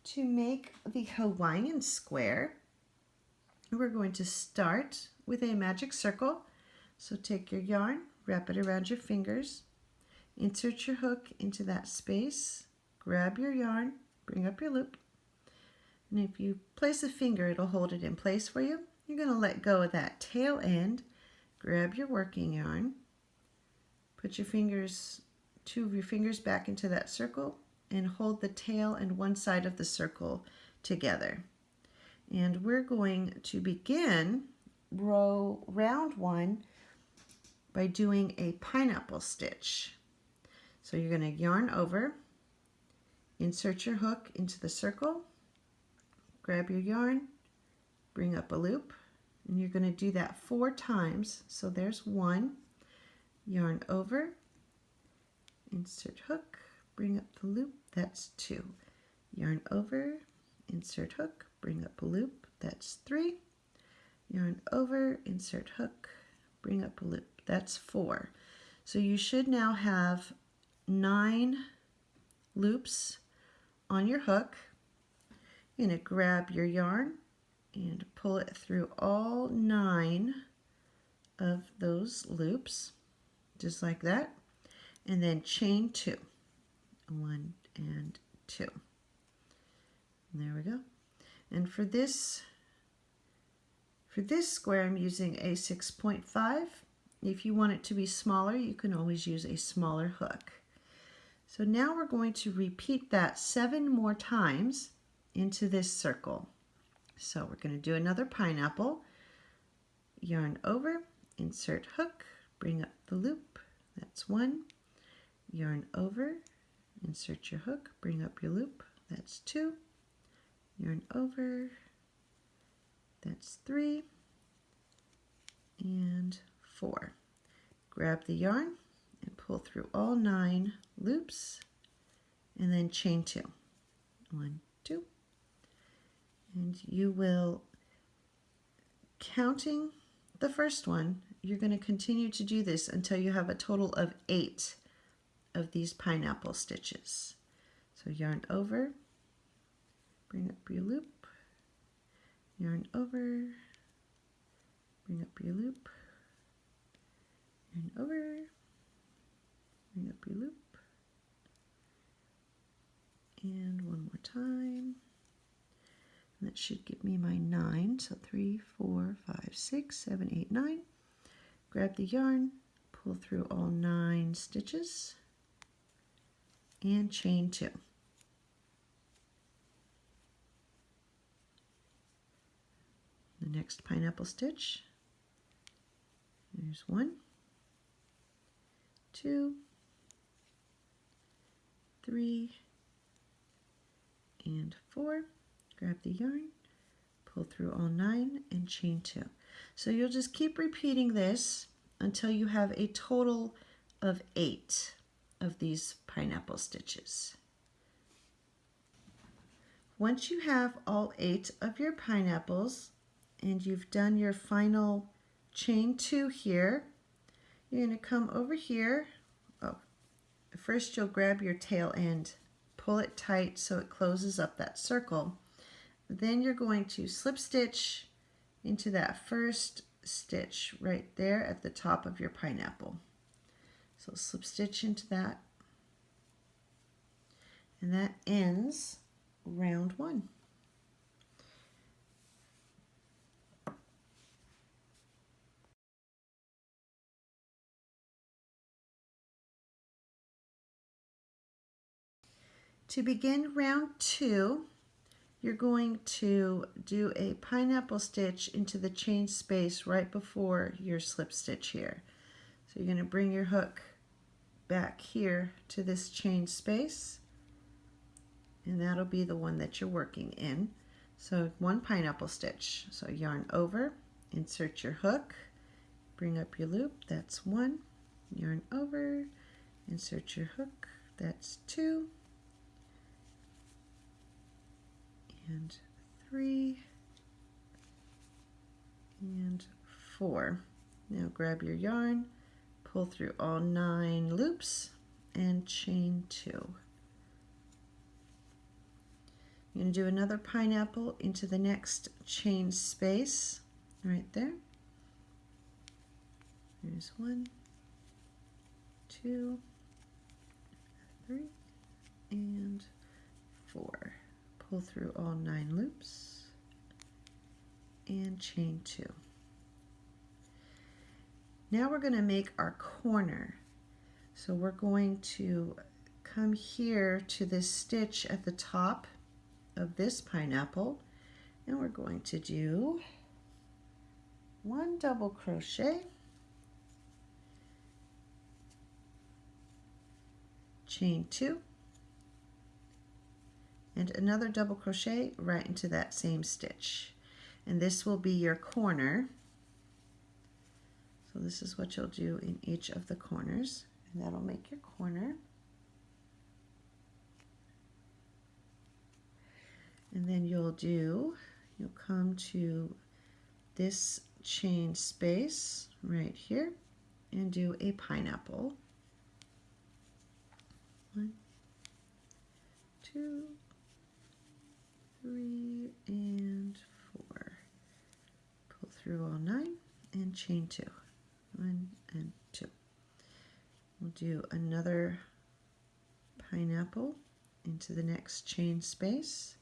To make the Hawaiian square, we're going to start with a magic circle. So take your yarn, wrap it around your fingers, insert your hook into that space, grab your yarn, bring up your loop, and if you place a finger, it'll hold it in place for you. You're going to let go of that tail end, grab your working yarn, put your fingers, two of your fingers back into that circle, and hold the tail and one side of the circle together. And we're going to begin round one by doing a pineapple stitch. So you're going to yarn over, insert your hook into the circle, grab your yarn, bring up a loop, and you're going to do that 4 times. So there's 1, yarn over, insert hook, bring up the loop, that's 2. Yarn over, insert hook, bring up a loop, that's 3. Yarn over, insert hook, bring up a loop, that's 4. So you should now have 9 loops on your hook. You're going to grab your yarn and pull it through all 9 of those loops, just like that, and then chain 2. 1 and 2. And there we go. And for this square, I'm using a 6.5. If you want it to be smaller, you can always use a smaller hook. So now we're going to repeat that 7 more times into this circle. So we're going to do another pineapple. Yarn over, insert hook, bring up the loop, that's 1. Yarn over, insert your hook, bring up your loop, that's 2. Yarn over, that's 3 and 4. Grab the yarn and pull through all 9 loops and then chain 2. 1, 2. And you will, counting the first one, you're going to continue to do this until you have a total of 8 of these pineapple stitches. So yarn over, bring up your loop, yarn over, bring up your loop, yarn over, bring up your loop, and one more time. And that should give me my 9. So 3, 4, 5, 6, 7, 8, 9. Grab the yarn, pull through all 9 stitches, and chain 2. The next pineapple stitch, there's 1, 2, 3, and 4. Grab the yarn, pull through all 9, and chain 2. So you'll just keep repeating this until you have a total of 8 of these pineapple stitches. Once you have all 8 of your pineapples and you've done your final chain 2 here, you're going to come over here. First you'll grab your tail end, pull it tight so it closes up that circle. Then you're going to slip stitch into that first stitch right there at the top of your pineapple. So slip stitch into that, and that ends round 1. To begin round 2, you're going to do a pineapple stitch into the chain space right before your slip stitch here. So you're going to bring your hook back here to this chain space, and that'll be the one that you're working in. So 1 pineapple stitch. So yarn over, insert your hook, bring up your loop, that's 1. Yarn over, insert your hook, that's 2. And 3 and 4. Now grab your yarn, pull through all 9 loops, and chain 2. You're going to do another pineapple into the next chain space right there. There's 1, 2, 3, and 4. Pull through all 9 loops and chain 2. Now we're going to make our corner. So we're going to come here to this stitch at the top of this pineapple, and we're going to do 1 double crochet, chain 2, and another double crochet right into that same stitch. And this will be your corner. So this is what you'll do in each of the corners, and that'll make your corner. And then you'll come to this chain space right here and do a pineapple. 1, 2, 3, and 4. Pull through all 9 and chain 2. 1 and 2. We'll do another pineapple into the next chain space.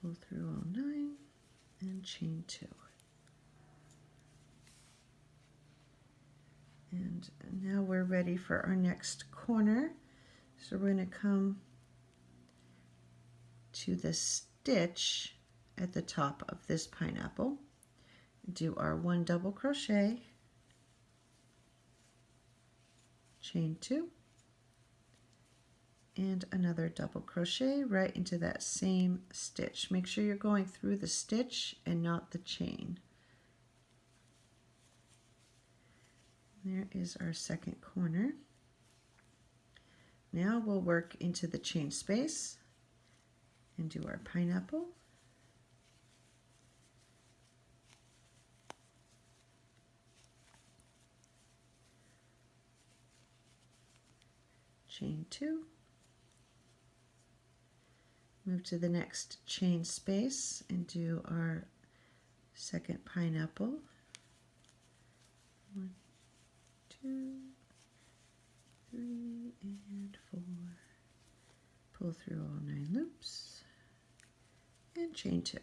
Pull through all 9 and chain 2. And now we're ready for our next corner. So we're going to come to the stitch at the top of this pineapple, do our 1 double crochet, chain 2, and another double crochet right into that same stitch. Make sure you're going through the stitch and not the chain. There is our second corner. Now we'll work into the chain space and do our pineapple. Chain 2. Move to the next chain space and do our second pineapple. 1, 2, 3, and 4. Pull through all 9 loops and chain 2.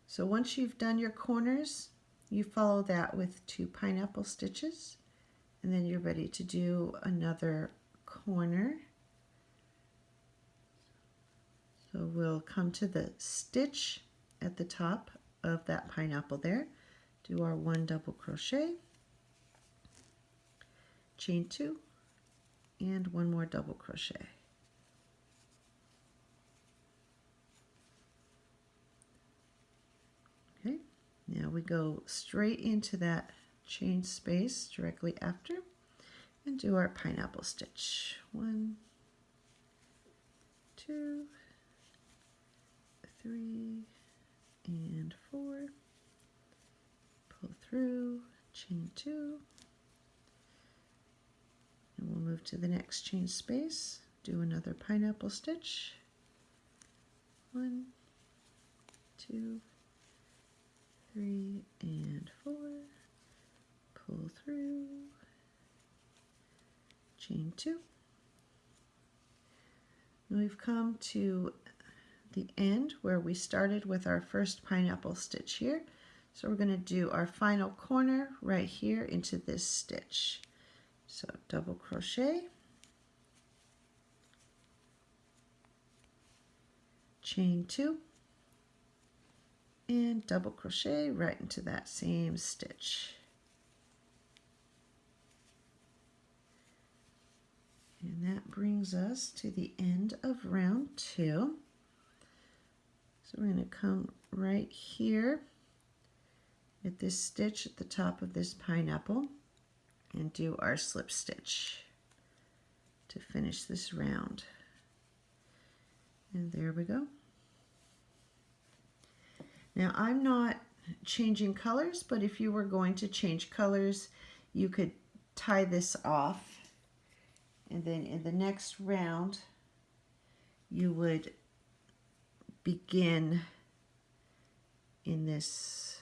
So once you've done your corners, you follow that with 2 pineapple stitches, and then you're ready to do another corner. So we'll come to the stitch at the top of that pineapple there, do our 1 double crochet, chain 2, and 1 more double crochet. Okay, now we go straight into that chain space directly after and do our pineapple stitch. 1, 2, 3, and 4. Pull through, chain 2, and we'll move to the next chain space, do another pineapple stitch. 1, 2, 3, and 4. Pull through, chain 2. And we've come to the end where we started with our first pineapple stitch here. So we're going to do our final corner right here into this stitch. So double crochet, chain 2, and double crochet right into that same stitch. And that brings us to the end of round 2. So we're going to come right here at this stitch at the top of this pineapple and do our slip stitch to finish this round. And there we go. Now I'm not changing colors, but if you were going to change colors, you could tie this off, and then in the next round you would begin in this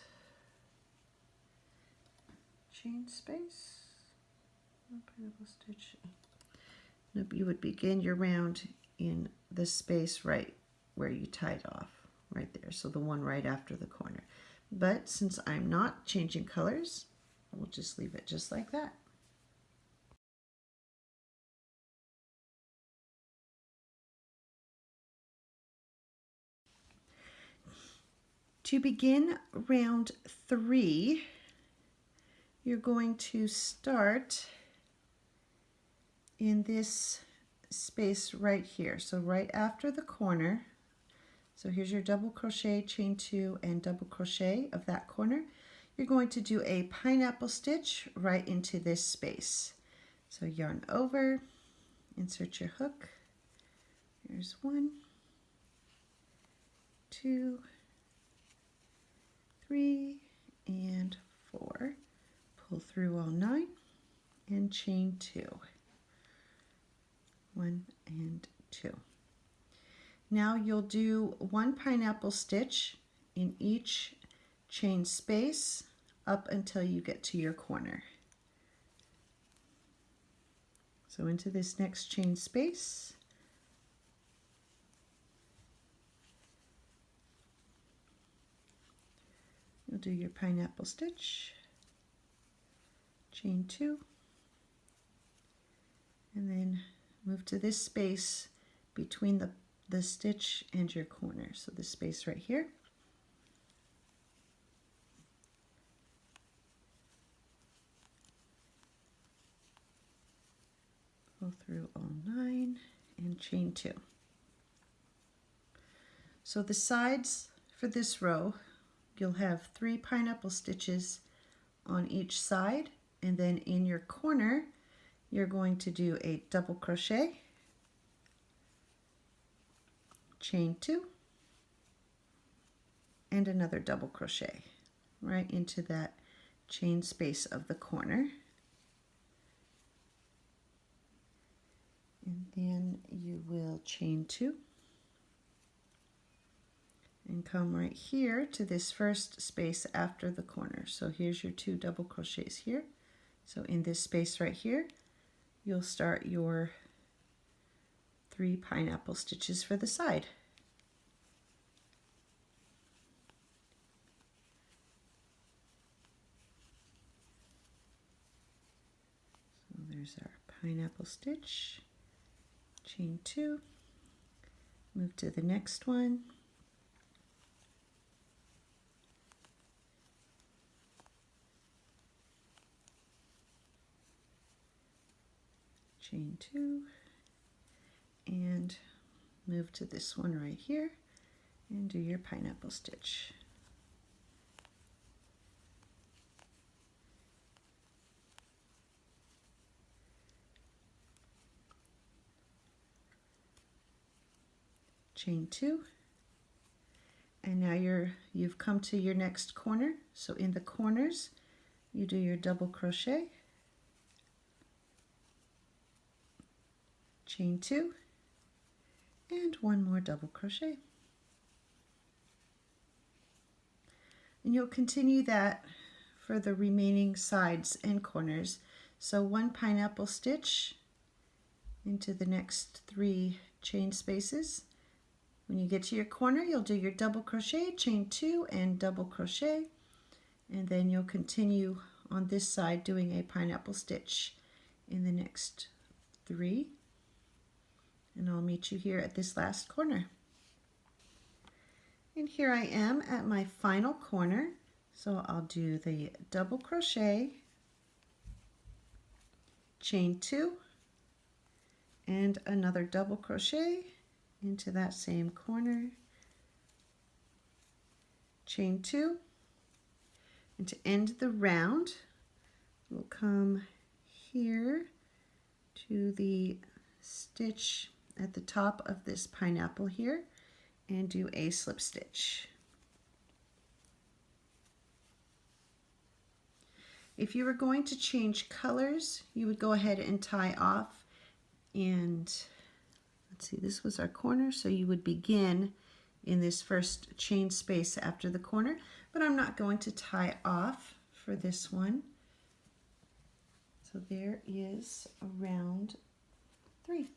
chain space. Pineapple stitch. Nope, you would begin your round in the space right where you tied off, right there. So the one right after the corner. But since I'm not changing colors, we'll just leave it just like that. To begin round 3, you're going to start in this space right here. So right after the corner. So here's your double crochet, chain 2, and double crochet of that corner. You're going to do a pineapple stitch right into this space. So yarn over, insert your hook. Here's 1, 2, 3, and 4. Pull through all 9 and chain 2. 1 and 2. Now you'll do 1 pineapple stitch in each chain space up until you get to your corner. So into this next chain space, you'll do your pineapple stitch, chain 2, and then move to this space between the stitch and your corner. So this space right here. Pull through all 9 and chain 2. So the sides for this row, you'll have 3 pineapple stitches on each side, and then in your corner you're going to do a double crochet, chain 2, and another double crochet right into that chain space of the corner. And then you will chain 2 and come right here to this first space after the corner. So here's your 2 double crochets here. So in this space right here, you'll start your 3 pineapple stitches for the side. So there's our pineapple stitch, chain 2, move to the next one, chain 2, and move to this one right here and do your pineapple stitch. Chain 2, and now you've come to your next corner. So in the corners you do your double crochet, chain 2, and 1 more double crochet. And you'll continue that for the remaining sides and corners. So 1 pineapple stitch into the next 3 chain spaces. When you get to your corner, you'll do your double crochet, chain 2, and double crochet, and then you'll continue on this side doing a pineapple stitch in the next 3, and I'll meet you here at this last corner. And here I am at my final corner, so I'll do the double crochet, chain 2, and another double crochet into that same corner, chain 2, and to end the round we'll come here to the stitch at the top of this pineapple here and do a slip stitch. If you were going to change colors, you would go ahead and tie off, and let's see, this was our corner, so you would begin in this first chain space after the corner, but I'm not going to tie off for this one. So there is round 3.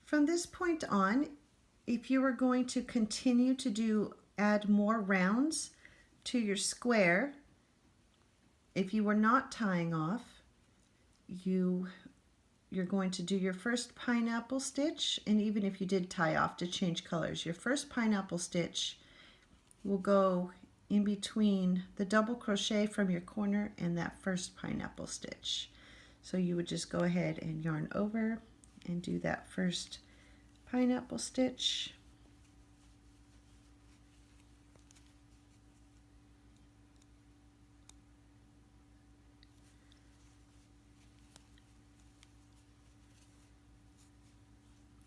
From this point on, if you were going to continue to add more rounds to your square, if you were not tying off, you're going to do your first pineapple stitch, and even if you did tie off to change colors, your first pineapple stitch will go in between the double crochet from your corner and that first pineapple stitch. So you would just go ahead and yarn over and do that first pineapple stitch.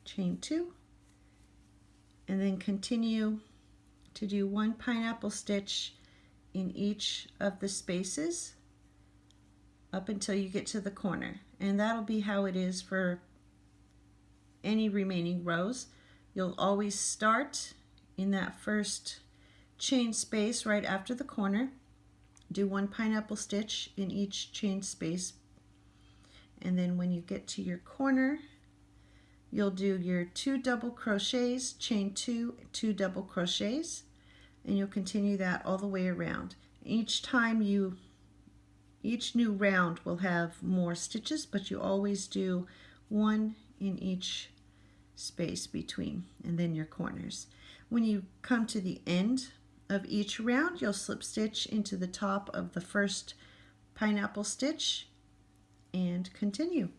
Chain 2, and then continue to do 1 pineapple stitch in each of the spaces up until you get to the corner, and that'll be how it is for any remaining rows. You'll always start in that first chain space right after the corner, do 1 pineapple stitch in each chain space, and then when you get to your corner, you'll do your 2 double crochets, chain 2, 2 double crochets, and you'll continue that all the way around. Each new round will have more stitches, but you always do 1 in each space between, and then your corners. When you come to the end of each round, you'll slip stitch into the top of the first pineapple stitch and continue.